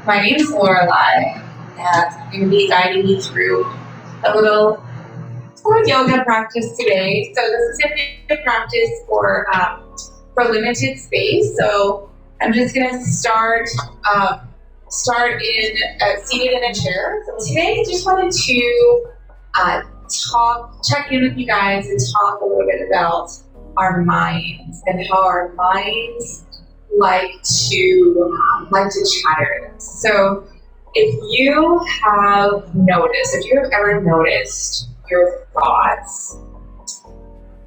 My name is Lorelei, and I'm going to be guiding you through a little yoga practice today. So this is going to be a practice for limited space. So I'm just going to start in seated in a chair. So today I just wanted to check in with you guys and talk a little bit about our minds and how our minds like to chatter. So if you have ever noticed your thoughts,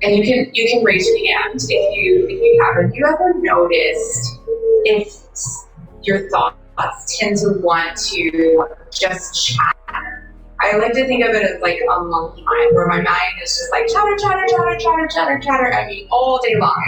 and you can raise your hand if you haven't. Have you ever noticed if your thoughts tend to want to just chatter? I like to think of it as like a monkey mind, where my mind is just like chatter, chatter, chatter, chatter, chatter, chatter at me all day long.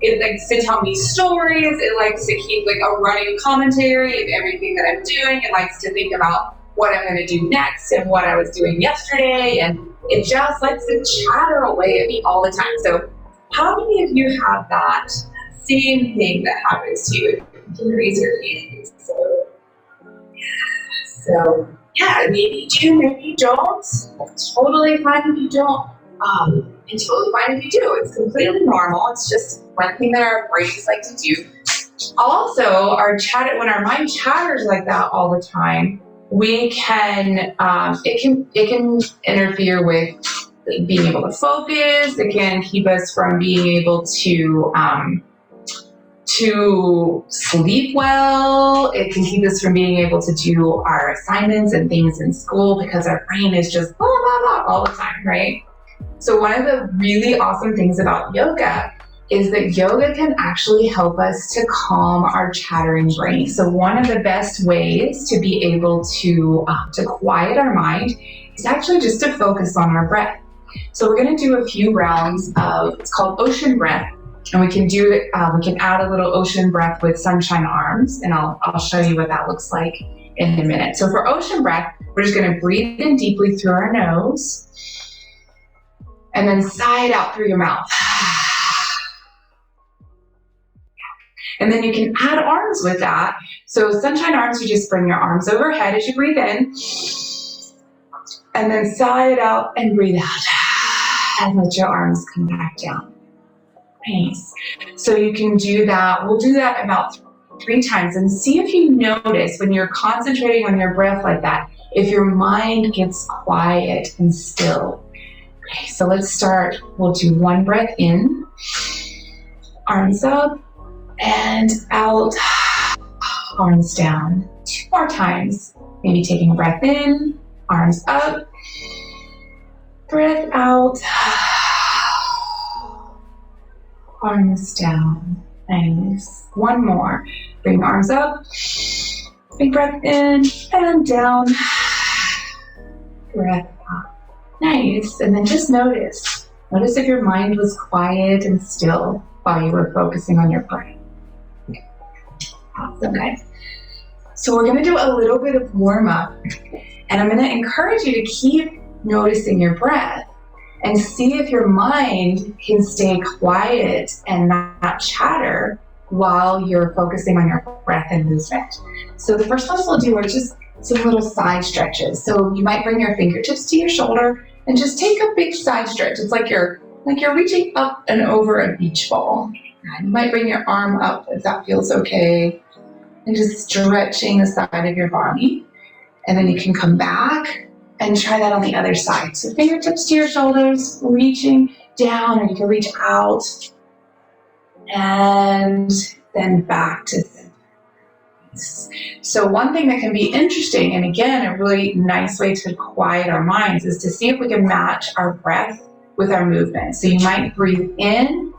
It likes to tell me stories. It likes to keep like a running commentary of everything that I'm doing. It likes to think about what I'm going to do next and what I was doing yesterday. And it just likes to chatter away at me all the time. So how many of you have that same thing that happens to you? You can raise your hand. So yeah, maybe you do, maybe you don't. Totally fine if you don't. And totally fine if you do. It's completely normal. It's just one thing that our brains like to do. Also, when our mind chatters like that all the time, it can interfere with being able to focus. It can keep us from being able to sleep well. It can keep us from being able to do our assignments and things in school because our brain is just blah, blah, blah all the time, right? So one of the really awesome things about yoga is that yoga can actually help us to calm our chattering brain. So one of the best ways to be able to quiet our mind is actually just to focus on our breath. So we're going to do a few rounds of, it's called ocean breath. And we can do it, we can add a little ocean breath with sunshine arms, and I'll show you what that looks like in a minute. So for ocean breath, we're just going to breathe in deeply through our nose and then sigh it out through your mouth. And then you can add arms with that. So sunshine arms, you just bring your arms overhead as you breathe in, and then sigh it out and breathe out. And let your arms come back down. Nice. So you can do that. We'll do that about 3 times and see if you notice when you're concentrating on your breath like that, if your mind gets quiet and still. Okay, so let's start. We'll do 1 breath in, arms up and out, arms down. 2 more times. Maybe taking a breath in, arms up, breath out, arms down. Nice. 1 more. Bring arms up, big breath in and down, breath up. Nice. And then just notice if your mind was quiet and still while you were focusing on your breath. Awesome, guys. So we're going to do a little bit of warm up, and I'm going to encourage you to keep noticing your breath and see if your mind can stay quiet and not chatter while you're focusing on your breath and movement. So the first ones we'll do are just some little side stretches. So you might bring your fingertips to your shoulder and just take a big side stretch. It's like you're reaching up and over a beach ball. And you might bring your arm up if that feels okay, and just stretching the side of your body. And then you can come back and try that on the other side. So fingertips to your shoulders, reaching down, or you can reach out, and then back to center. So one thing that can be interesting, and again, a really nice way to quiet our minds, is to see if we can match our breath with our movement. So you might breathe in,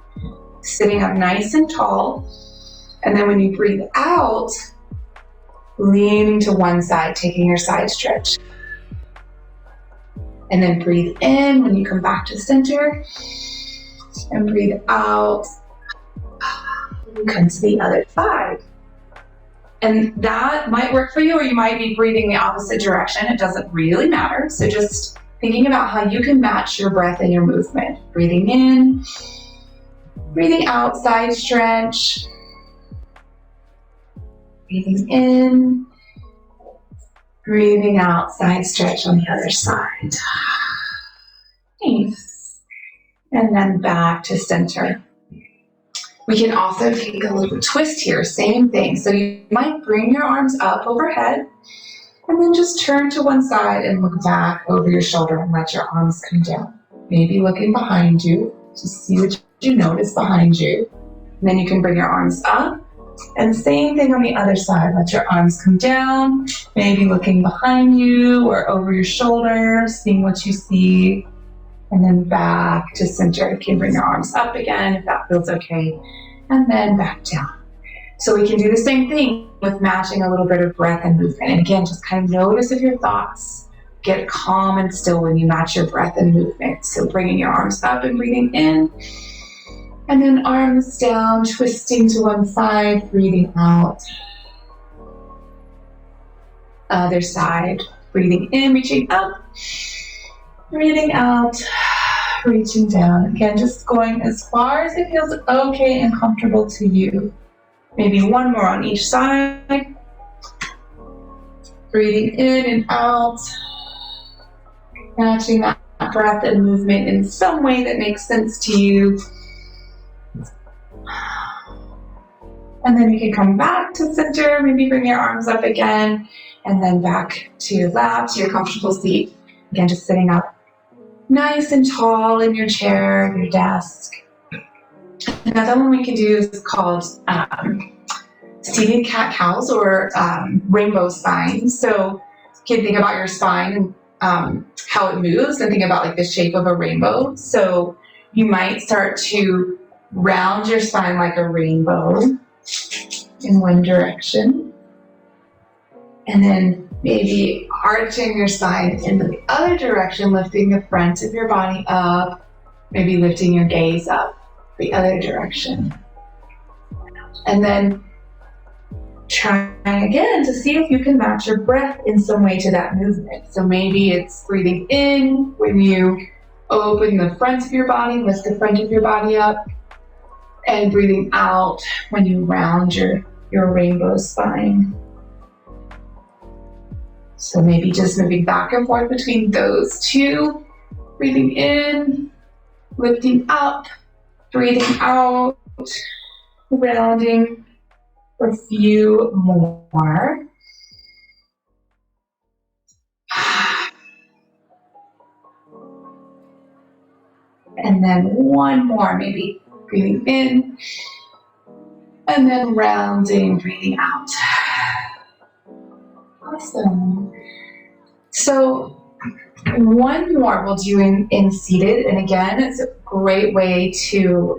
sitting up nice and tall, and then when you breathe out, leaning to one side, taking your side stretch. And then breathe in when you come back to center, and breathe out and come to the other side. And that might work for you, or you might be breathing the opposite direction. It doesn't really matter. So just thinking about how you can match your breath and your movement. Breathing in, breathing out, side stretch. Breathing in, breathing out, side stretch on the other side. Nice. And then back to center. We can also take a little twist here, same thing. So you might bring your arms up overhead and then just turn to one side and look back over your shoulder and let your arms come down. Maybe looking behind you, just see what you notice behind you. And then you can bring your arms up. And same thing on the other side. Let your arms come down, maybe looking behind you or over your shoulder, seeing what you see. And then back to center. You can bring your arms up again if that feels okay. And then back down. So we can do the same thing with matching a little bit of breath and movement. And again, just kind of notice if your thoughts get calm and still when you match your breath and movement. So bringing your arms up and breathing in. And then arms down, twisting to one side, breathing out. Other side, breathing in, reaching up, breathing out, reaching down. Again, just going as far as it feels okay and comfortable to you. Maybe one more on each side. Breathing in and out, matching that breath and movement in some way that makes sense to you. And then you can come back to center, maybe bring your arms up again, and then back to your lap, to your comfortable seat. Again, just sitting up nice and tall in your chair, your desk. Another one we can do is called seated cat-cows or rainbow spine. So you can think about your spine and how it moves and think about like the shape of a rainbow. So you might start to round your spine like a rainbow in one direction, and then maybe arching your spine in the other direction, lifting the front of your body up, maybe lifting your gaze up the other direction. And then try again to see if you can match your breath in some way to that movement. So maybe it's breathing in when you open the front of your body, lift the front of your body up, and breathing out when you round your rainbow spine. So maybe just moving back and forth between those two. Breathing in, lifting up, breathing out, rounding for a few more. And then one more, maybe breathing in, and then rounding, breathing out. Awesome. So one more we'll do in seated, and again, it's a great way to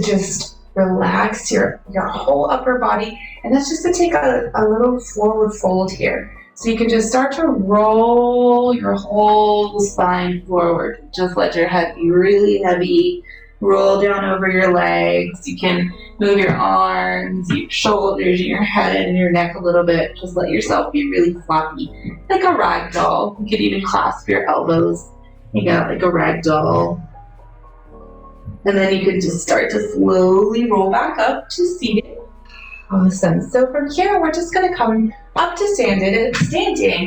just relax your whole upper body, and that's just to take a little forward fold here. So you can just start to roll your whole spine forward. Just let your head be really heavy. Roll down over your legs. You can move your arms, your shoulders, your head, and your neck a little bit. Just let yourself be really floppy, like a rag doll. You could even clasp your elbows. You got like a rag doll. And then you can just start to slowly roll back up to seated. Awesome. So from here, we're just going to come up to standing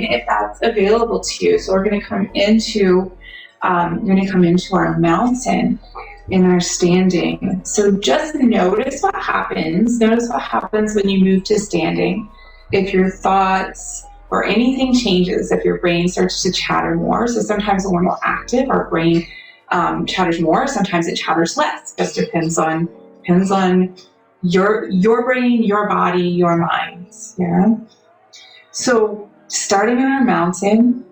if that's available to you. So we're going to come into our mountain in our standing. So just notice what happens. Notice what happens when you move to standing. If your thoughts or anything changes, if your brain starts to chatter more. So sometimes when we're more active, our brain chatters more. Sometimes it chatters less. Just depends on your brain, your body, your mind. Yeah. So starting in our mountain,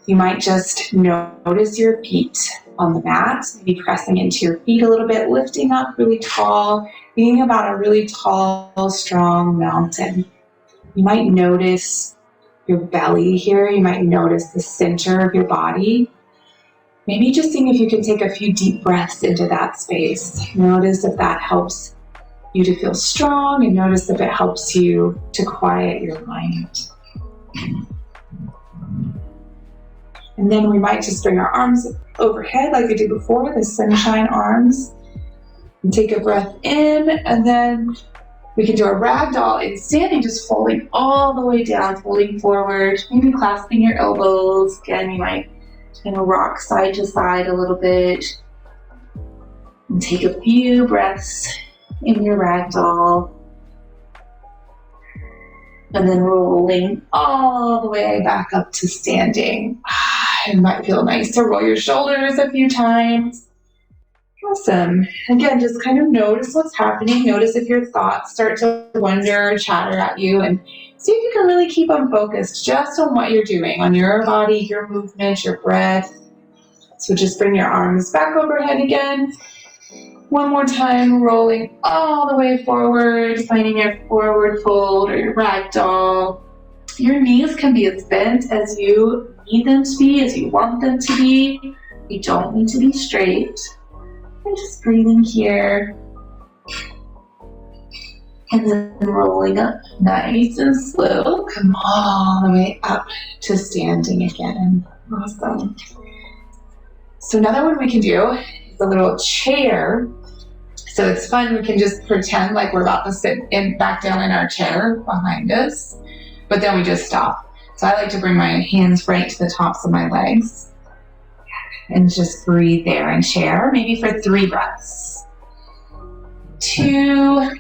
you might just notice your feet on the mat, maybe pressing into your feet a little bit, lifting up really tall, thinking about a really tall, strong mountain. You might notice your belly here. You might notice the center of your body. Maybe just seeing if you can take a few deep breaths into that space. Notice if that helps you to feel strong, and notice if it helps you to quiet your mind. And then we might just bring our arms overhead like we did before, the sunshine arms. And take a breath in, and then We can do a ragdoll in standing, just folding all the way down, folding forward, maybe clasping your elbows. Again, you might rock side to side a little bit. And take a few breaths in your ragdoll. And then rolling all the way back up to standing. It might feel nice to roll your shoulders a few times. Awesome. Again, just kind of notice what's happening. Notice if your thoughts start to wander, chatter at you, and see if you can really keep them focused just on what you're doing, on your body, your movement, your breath. So just bring your arms back overhead again. One more time, rolling all the way forward, finding your forward fold or your ragdoll. Your knees can be as bent as you need them to be, as you want them to be. You don't need to be straight. And just breathing here. And then rolling up nice and slow. Come all the way up to standing again. Awesome. So another one we can do is a little chair. So it's fun. We can just pretend like we're about to sit back down in our chair behind us. But then we just stop. So I like to bring my hands right to the tops of my legs. And just breathe there and chair, maybe for 3 breaths. 2,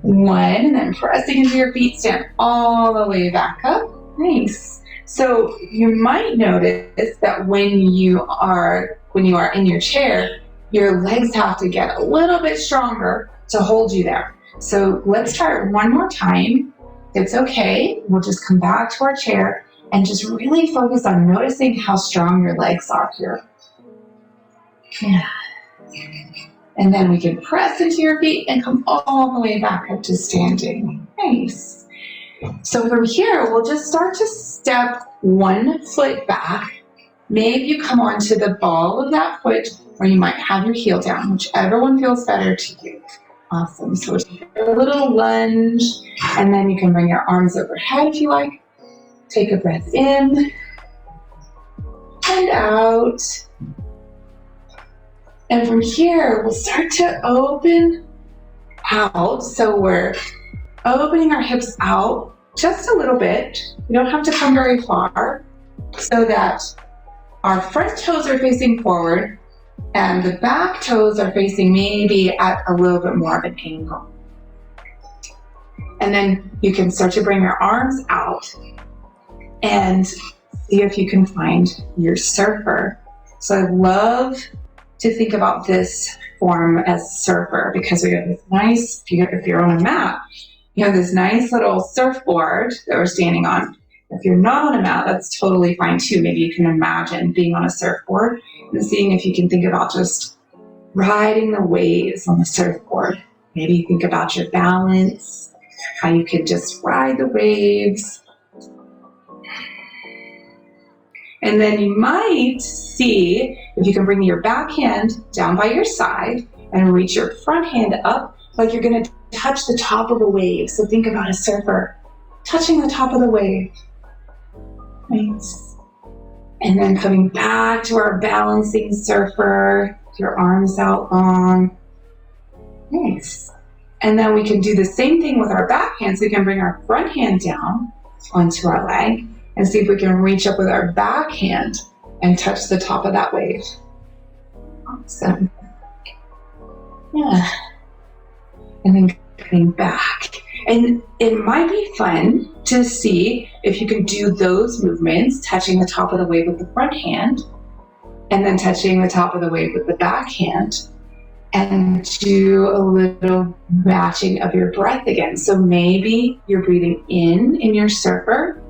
1, and then pressing into your feet, stand all the way back up. Nice. So you might notice that when you are in your chair, your legs have to get a little bit stronger to hold you there. So let's try it one more time. It's okay. We'll just come back to our chair and just really focus on noticing how strong your legs are here. Yeah. And then we can press into your feet and come all the way back up to standing. Nice. So from here, we'll just start to step one foot back. Maybe you come onto the ball of that foot, or you might have your heel down, whichever one feels better to you. Awesome. So a little lunge, and then you can bring your arms overhead if you like. Take a breath in and out. And from here, we'll start to open out. So we're opening our hips out just a little bit. You don't have to come very far, so that our front toes are facing forward and the back toes are facing maybe at a little bit more of an angle. And then you can start to bring your arms out and see if you can find your surfer. So I love to think about this form as surfer because we have this nice, if you're on a mat, you have this nice little surfboard that we're standing on. If you're not on a mat, that's totally fine too. Maybe you can imagine being on a surfboard and seeing if you can think about just riding the waves on the surfboard. Maybe you think about your balance, how you could just ride the waves. And then you might see if you can bring your back hand down by your side and reach your front hand up like you're going to touch the top of a wave. So think about a surfer touching the top of the wave. Nice. And then coming back to our balancing surfer, your arms out long. Nice. And then we can do the same thing with our back hand. So we can bring our front hand down onto our leg and see if we can reach up with our back hand and touch the top of that wave. Awesome. Yeah. And then coming back. And it might be fun to see if you can do those movements, touching the top of the wave with the front hand, and then touching the top of the wave with the back hand, and do a little matching of your breath again. So maybe you're breathing in your surfer,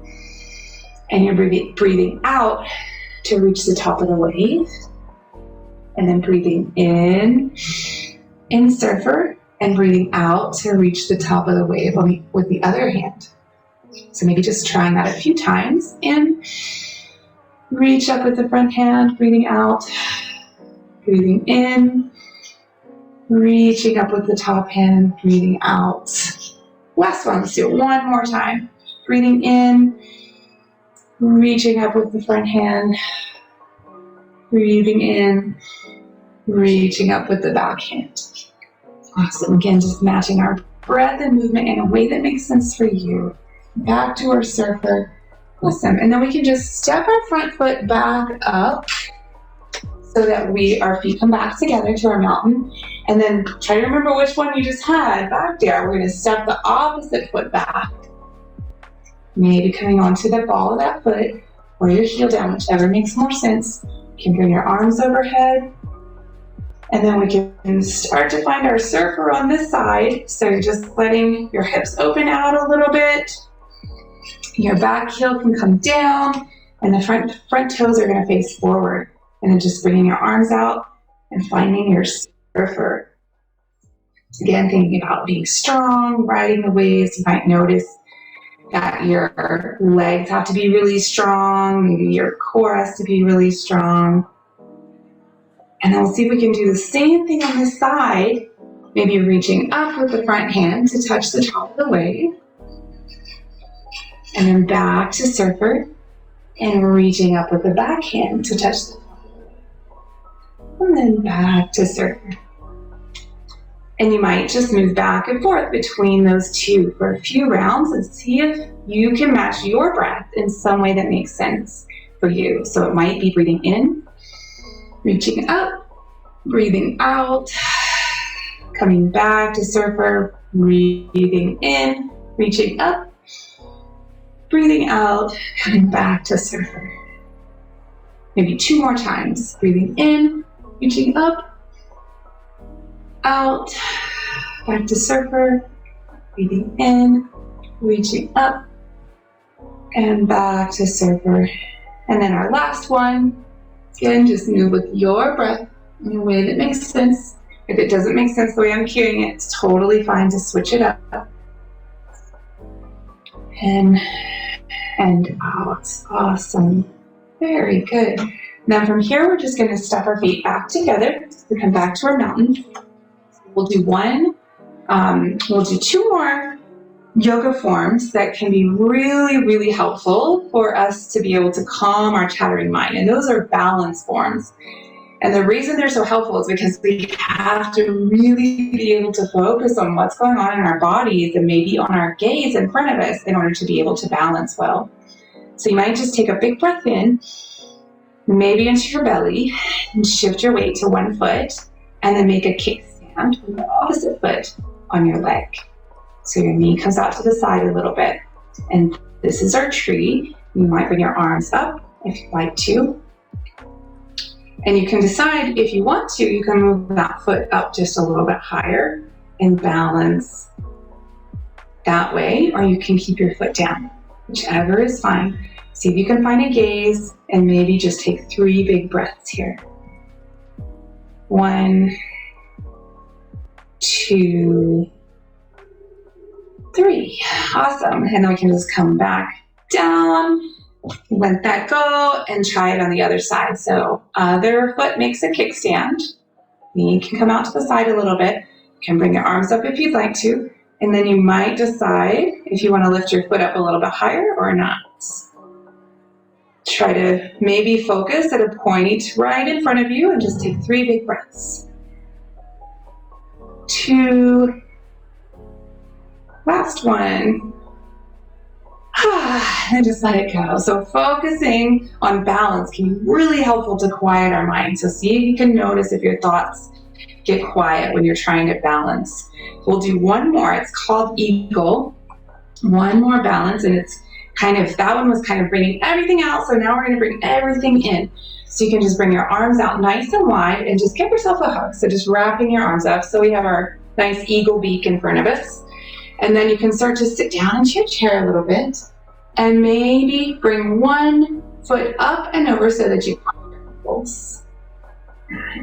and you're breathing out to reach the top of the wave, and then breathing in surfer, and breathing out to reach the top of the wave with the other hand. So maybe just trying that a few times. In, reach up with the front hand, breathing out, breathing in, reaching up with the top hand, breathing out. Last one, let's do it one more time. Breathing in, reaching up with the front hand, breathing in, reaching up with the back hand. Awesome. Again, just matching our breath and movement in a way that makes sense for you. Back to our surfer. Awesome. And then we can just step our front foot back up so that our feet come back together to our mountain. And then try to remember which one you just had back there. We're going to step the opposite foot back. Maybe coming onto the ball of that foot or your heel down, whichever makes more sense. You can bring your arms overhead. And then we can start to find our surfer on this side. So you're just letting your hips open out a little bit. Your back heel can come down and the front toes are going to face forward. And then just bringing your arms out and finding your surfer. Again, thinking about being strong, riding the waves. You might notice that your legs have to be really strong. Maybe your core has to be really strong. And then we'll see if we can do the same thing on this side. Maybe reaching up with the front hand to touch the top of the wave. And then back to surfer. And reaching up with the back hand to touch the top of the wave. And then back to surfer. And you might just move back and forth between those two for a few rounds and see if you can match your breath in some way that makes sense for you. So it might be breathing in, reaching up, breathing out, coming back to surfer, breathing in, reaching up, breathing out, coming back to surfer. Maybe 2 more times. Breathing in, reaching up, out, back to surfer, breathing in, reaching up, and back to surfer. And then our last one, again, just move with your breath in a way that makes sense. If it doesn't make sense the way I'm cueing it, it's totally fine to switch it up. In and out. Awesome. Very good. Now from here, we're just going to step our feet back together. We come back to our mountain. We'll do 2 more yoga forms that can be really, really helpful for us to be able to calm our chattering mind. And those are balance forms. And the reason they're so helpful is because we have to really be able to focus on what's going on in our bodies and maybe on our gaze in front of us in order to be able to balance well. So you might just take a big breath in, maybe into your belly, and shift your weight to one foot, and then make a kickstand with the opposite foot on your leg. So your knee comes out to the side a little bit. And this is our tree. You might bring your arms up if you'd like to. And you can decide if you want to, you can move that foot up just a little bit higher and balance that way, or you can keep your foot down, whichever is fine. See if you can find a gaze and maybe just take 3 big breaths here. 1, 2, 3. Awesome. And then we can just come back down, let that go, and try it on the other side. So other foot makes a kickstand. Knee can come out to the side a little bit. You can bring your arms up if you'd like to. And then you might decide if you want to lift your foot up a little bit higher or not. Try to maybe focus at a point right in front of you and just take 3 big breaths. 2. Last one. And just let it go. So focusing on balance can be really helpful to quiet our mind. So see if you can notice if your thoughts get quiet when you're trying to balance. We'll do 1 more. It's called Eagle. 1 more balance, and it's that one was kind of bringing everything out. So now we're going to bring everything in. So you can just bring your arms out nice and wide and just give yourself a hug. So just wrapping your arms up. So we have our nice eagle beak in front of us. And then you can start to sit down into your chair a little bit and maybe bring 1 foot up and over so that you find your ankles.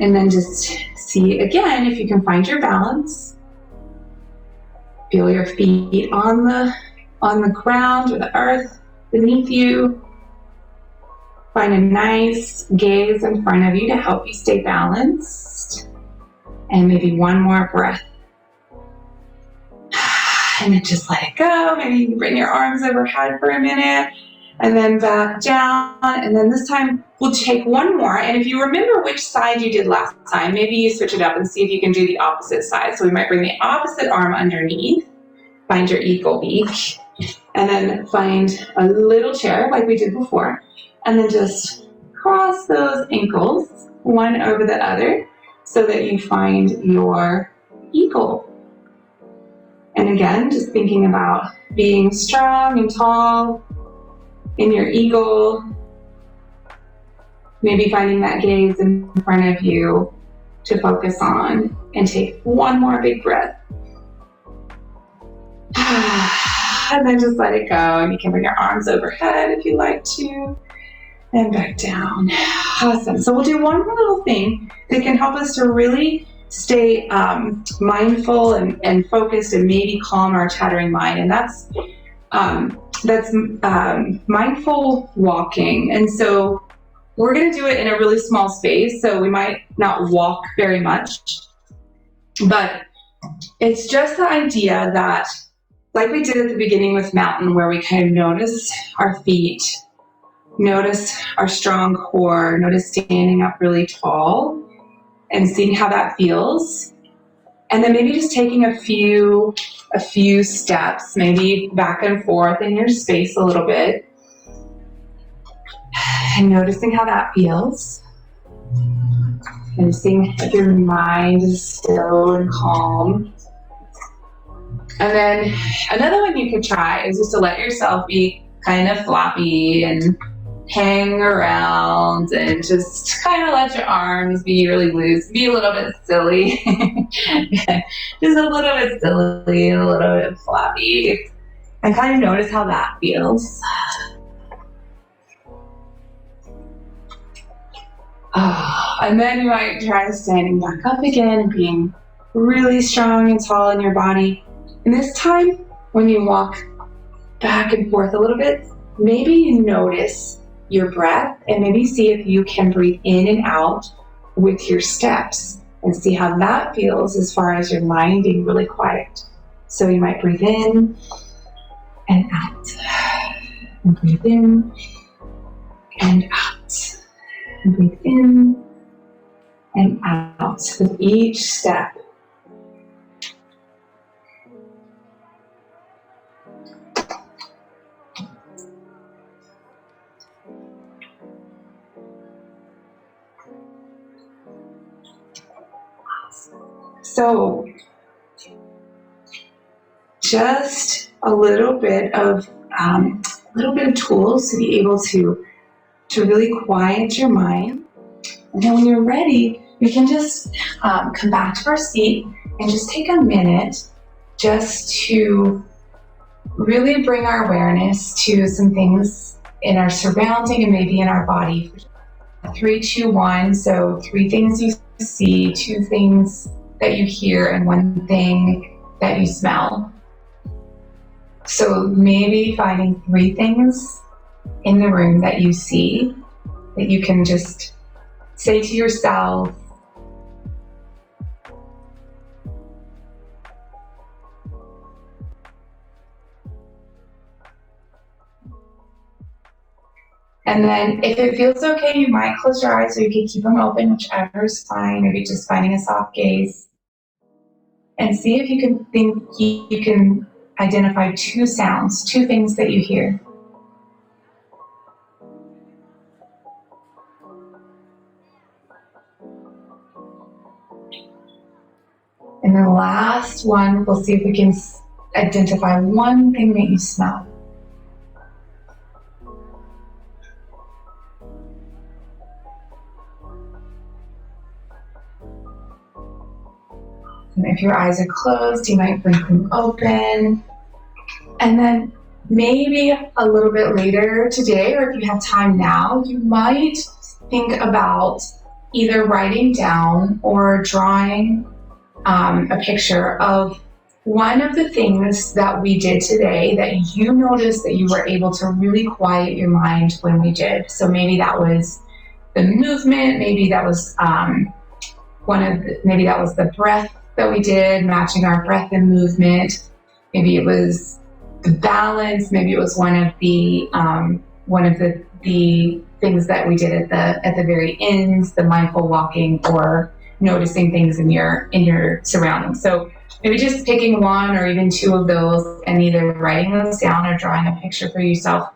And then just see again if you can find your balance. Feel your feet on the ground or the earth beneath you. Find a nice gaze in front of you to help you stay balanced. And maybe 1 more breath. And then just let it go. Maybe you can bring your arms overhead for a minute. and then back down, and then this time we'll take one more. And if you remember which side you did last time, maybe you switch it up and see if you can do the opposite side. So we might bring the opposite arm underneath, find your eagle beak, and then find a little chair like we did before, and then just cross those ankles one over the other so that you find your eagle. And again, just thinking about being strong and tall in your eagle, maybe finding that gaze in front of you to focus on, and take one more big breath. And then just let it go, and you can bring your arms overhead if you like to, and back down. Awesome. So we'll do one more little thing that can help us to really stay mindful and focused and maybe calm our chattering mind, and that's mindful walking. And so we're going to do it in a really small space, so we might not walk very much, but it's just the idea that, like we did at the beginning with mountain, where we kind of notice our feet, notice our strong core, notice standing up really tall and seeing how that feels. And then maybe just taking a few steps, maybe back and forth in your space a little bit, and noticing how that feels. And seeing if your mind is still and calm. And then another one you could try is just to let yourself be kind of floppy and hang around and just kind of let your arms be really loose, be a little bit silly. Just a little bit silly, a little bit floppy, and kind of notice how that feels. And then you might try standing back up again and being really strong and tall in your body. And this time, when you walk back and forth a little bit, maybe you notice your breath, and maybe see if you can breathe in and out with your steps, and see how that feels as far as your mind being really quiet. So you might breathe in and out, and breathe in and out, and breathe in and out with each step. So just a little bit of tools to be able to really quiet your mind. And then when you're ready, we can just come back to our seat and just take a minute just to really bring our awareness to some things in our surrounding and maybe in our body. 3, 2, 1. So 3 things you see, 2 things that you hear, and 1 thing that you smell. So maybe finding 3 things in the room that you see that you can just say to yourself, and then if it feels okay, you might close your eyes, or you can keep them open, whichever is fine. Maybe just finding a soft gaze. And see if you can identify 2 sounds, 2 things that you hear. And the last one, we'll see if we can identify 1 thing that you smell. And if your eyes are closed, you might blink them open. And then maybe a little bit later today, or if you have time now, you might think about either writing down or drawing a picture of one of the things that we did today that you noticed that you were able to really quiet your mind when we did. So maybe that was the movement, maybe that was maybe that was the breath that we did, matching our breath and movement. Maybe it was the balance. Maybe it was one of the one of the things that we did at the very end, the mindful walking or noticing things in your surroundings. So maybe just picking one or even two of those and either writing those down or drawing a picture for yourself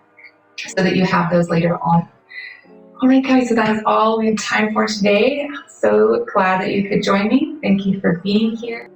so that you have those later on. All right, guys, so that is all we have time for today. So glad that you could join me. Thank you for being here.